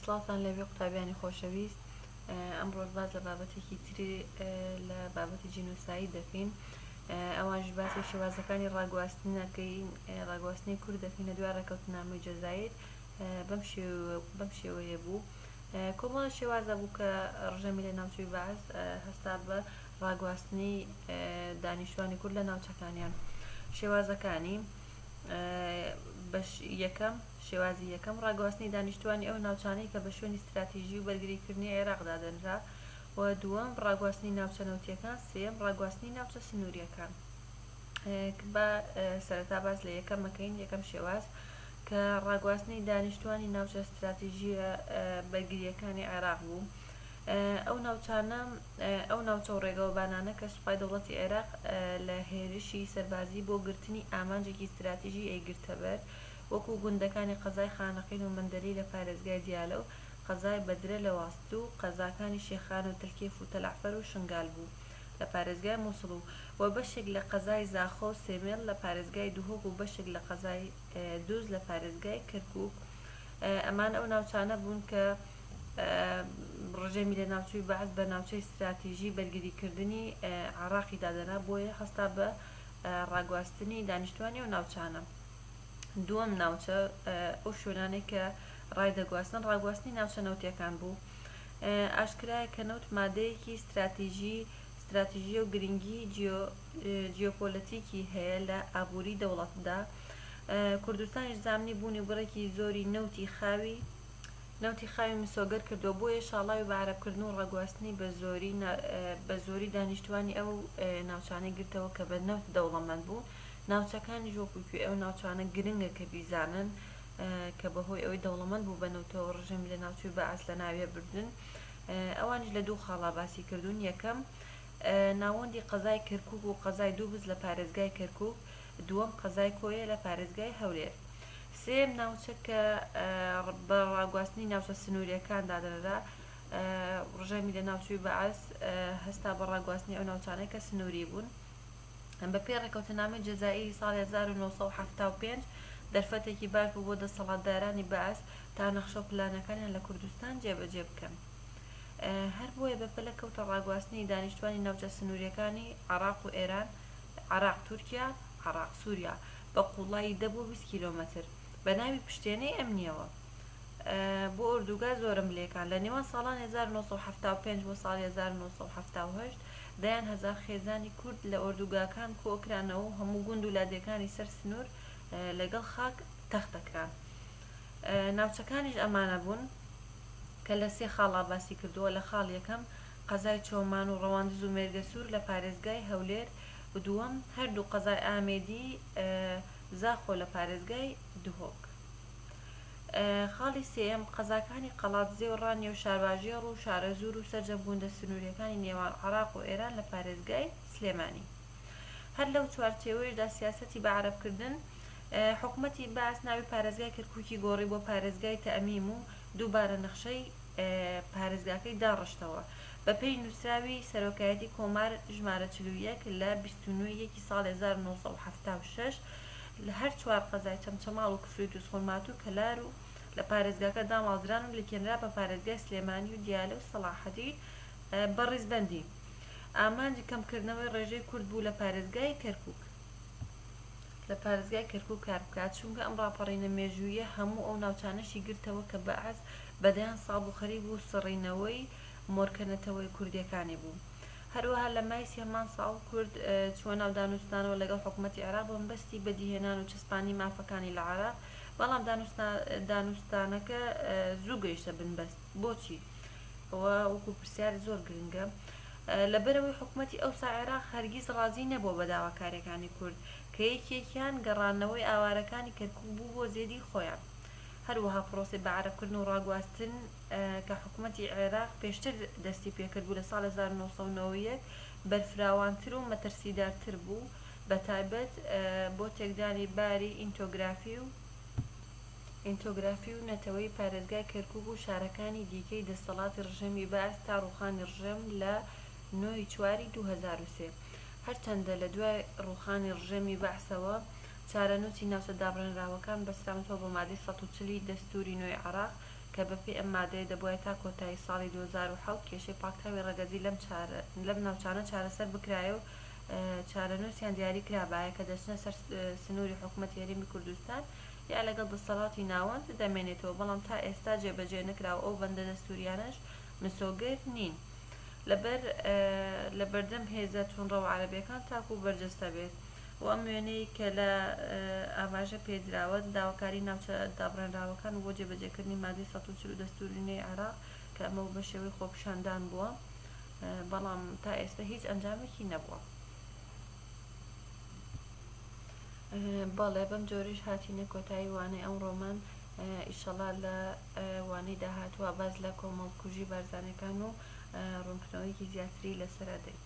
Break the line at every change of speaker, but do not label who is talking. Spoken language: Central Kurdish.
سڵاتان لەبێ قوتابیانی خۆشەویست. ئەمڕۆ باز لە بابەتێکی تری لە بابەتی جینۆساید دەکەین. ئەوانش باسی شێوازەکانی ڕاگواستنەکەین، ڕاگواستنی کورد دەکەین لە دوای ڕێکەوتنامەی جەزایر. بەم شێوەیە بوو کۆمەڵە شێوازە بوو کە ڕژەمی لە ناوچووی باز هەستا بە ڕاگواستنی دانیشتوانی کورد لە ناوچەکانیان. شێوازەکانی یەکەم شێوازی یەکەم ڕاگواستنی دانیشتوانی ئەو ناوچانەی کە بە شوێنی استراتیژی و بەرگریکردنی عێراقدا دەنرا، و دووەم ڕاگواستنی ناوچە نەوتیەکان، سێم ڕاگواستنی ناوچە سنووریەکان. بە سەرەتا باس لە یەکەم مەکەین. یەکەم شێواز کە ڕاگواستنی دانیشتوانی ناوچە استراتیژیە بەرگریەکانی عێراق بوو. ئەو ناوچە و ڕێگەوبانانە کە سوپای دەوڵەتی عێراق لە هێرشی سەربازی بۆ گرتنی ئامانجێکی استراتیژی ئەیگرتەبەر، وەکو گوندەکانی قەزای خانەقین و مەندەلی لە پارێزگای دیالە و قەزای بەدرە لە واست و قەزاکانی شێخان و تەلکێف و تەلعفەر و شنگال بوو لە پارێزگای مووسڵ و بەشێک لە قەزای زاخۆ و سێمێڵ لە پارێزگای دوهۆک و بەشێک لە قەزای دووز لە پارێزگای کەرکووک. ئەمان ئەو ناوچانە بوون کە ڕژێمی لە ناوچووی بەعز بە ناوچەی استراتیژی بەرگریکردنی عێراقی دادەنا، بۆیە هەستا بە ڕاگواستنی دانیشتوانی ئەو ناوچانە. دووەم ناوچە ئەو شوێنانەی کە ڕایدەگواستن ڕاگواستنی ناوچە نەوتیەکان بوو. ئاشکرایە کە نەوت مادەیەکی استراتیژیە و گرنگی جیۆپۆلەتیکی هەیە لە ئابووری دەوڵەتدا. کوردستانیش زامنی بوونی بڕێکی زۆری نەوتی خاوی مسۆگەر کردو، بۆیە شاڵاوی بە عەرەبکردن و ڕاگواستنی بە زۆری دانیشتوانی ئەو ناوچانەی گرتەوە کە بە نەوت دەوڵەمەند بوو. ناوچەکانی ژۆکوکوێ ئەو ناوچانە گرنگە کە بیزانن کە بەهۆی ئەوەی دەوڵەمەند بوو بە نەوتەوە ڕژەمی لە ناوچووی بەعز لە ناوێ بردن. ئەوانش لە دوو خاڵا باسی کردوون. یەکەم ناوەندی قەزای کەرکووک و قەزای دووبز لە پارێزگای کەرکووک، دووەم قەزای کۆیە لە پارێزگای هەولێر. سێم ناوچە کە بە ڕاگواستنی ناوچە سنووریەکان دادەنرا، ڕژەمی لە ناوچووی بەعز هەستا بە ڕاگواستنی ئەو ناوچانەی کە سنووری بوون. بە پێی ڕێکەوتنامەی جەزائیری ساڵی 1975 دەرفەتێکی باش بوو بۆ دەسەڵاتدارانی بەعز تا نەخشە و پلانەکانیان لە کوردستان جێبەجێ بکەن. هەر بۆیە بەپەلە کەوتە ڕاگواستنی دانیشتوانی ناوچە سنووریەکانی عێراق و ئێران، عێراق تورکیا، عێراق سووریا بە قوڵایی 10 بۆ 20 کیلۆمەتر بە ناوی پشتێنەی ئەمنیەوە بۆ ئوردوگا زۆرملێکان. لە نێوان ساڵان 1975 بۆ ساڵی 1978 دەیان هەزار خێزانی کورد لە ئوردوگاکان کۆکرانەوە و هەموو گوند و لادێکانی سەر سنوور لەگەڵ خاک تەختەکران. ناوچەکانیش ئەمانە بوون کە لە سێ خاڵا باسی کردووە. لە خاڵ یەکەم قەزای چۆمان و ڕەواندز و مێرگەسوور لە پارێزگای هەولێر، و دووەم هەردوو قەزای ئامێدی زاخۆ لە پارێزگای دوهۆک. خاڵی سێم قەزاکانی قەڵاتزێ و ڕانیە و شارباژێڕ و شارەزور و سەرجەم گوندە سنووریەکانی نێوان عێراق و ئێران لە پارێزگای سلێمانی. هەر لەو چوارچێوەیەشدا سیاسەتی بە عەرەبکردن حکومەتی بەعز ناوی پارێزگای کەرکووکی گۆڕی بۆ پارێزگای تەئەمیم و دووبارە نەخشەی پارێزگاکەی داڕشتەوە بە پێی نووسراوی سەرۆکایەتی کۆمار ژمارە 41 لە 29 ساڵی 1976 لە هەر چوار قەزای چەمچەماڵ و کفری و دووسخونمات و کەلار و لە پارێزگاکە دامەڵدران و لەکێنرا بە پارێزگای سلێمانی و دیالە و سەلاحەدین بە ڕیزبەندی. ئامانجی کەمکردنەوەی ڕێژەی کورد بوو لە پارێزگای کەرکووک کار بکات، چونکە ئەم ڕاپەڕینە مێژوویە هەموو ئەو ناوچانەشی گرتەوە کە بەعز بەدەیان ساڵ و خەریک و سڕینەوەی مۆرکەنەتەوەی کوردیەکانی بوو. هەروەها لە مای هەمان ساڵ کورد چووە ناو دانوستانەوە لەگەڵ حکومەتی عێراق بە مەبەستی بەدیهێنان و چەسپانی مافەکانی لە عێراق، بەڵام دانوستانەکە زوو گەیشتە بنبەست. بۆچی؟ وەکو پرسیاری زۆر گرنگە. لەبەرەوەی حکومەتی ئەوسا عێراق هەرگیز ڕازی نەبووە بە داواکاریەکانی کورد کە یەکێکیان گەڕانەوەی ئاوارەکانی کەرکووک بوو بۆ زێدی خۆیان. هەروەها پرۆسەی بە عەرەبکردن و ڕاگواستن کە حکومەتی عێراق پێشتر دەستی پێکرد بوو لە ساڵی 1991 بەرفراوانتر و مەترسیدارتر بوو، بە تایبەت بۆ تێکدانی باری ئینتۆگرافی و نەتەوەی پارێزگای کەرکووک و شارەکانی دیکەی دەسەڵاتی ڕژەمی بەعز تا ڕووخانی ڕژەم لە 9 چواری 2003. هەرچەندە لە دوای ڕووخانی ڕژەمی بەعسەوە چارەنووسی ناوچە دابڕێنراوەکان بەسرامەتەوە بە مادەی 140 دەستوری نوێی عێراق کە بەپێی ئەم مادەیە دەبووە تا کۆتایی ساڵی 2007 کێشەی پاکتاوی ڕێگەزی لەم ناوچانە چارەسەر بکرایە و چارەنووسیان دیاری کرابایە کە دەچنە سەر سنووری حکوومەتی هەرێمی کوردستان یا لەگەڵ دەسەڵاتی ناوەند دەمێنێتەوە، بەڵام تا ئێستا جێبەجێ نەکراوە. ئەو بەندە دەستوریانەش مسۆگر نین لە بەردەم هێزە توونڕەوە عەرەبیەکان تاکو بەرجەستە بێت و ئەم وێنەی کە لە ئاماژە پێدراوە داواکاری ناوچە دابڕێنراوەکان بۆ جێبەجێکردنی مادەی 140 دەستوری عێراق کە ئەمە بە شێوەی خۆپیشاندان بووە، بەڵام تا ئێستا هیچ ئەنجامێکی نەبووە. بەڵێ بەم جۆریش هاتینە کۆتایی وانەی ئەمڕۆمان. ئیشەڵا لە وانەی داهاتووە باز لە کۆمەڵکوژی بارزانەکان و ڕوونکردنەوەیەکی زیاتری لەسەر دەین.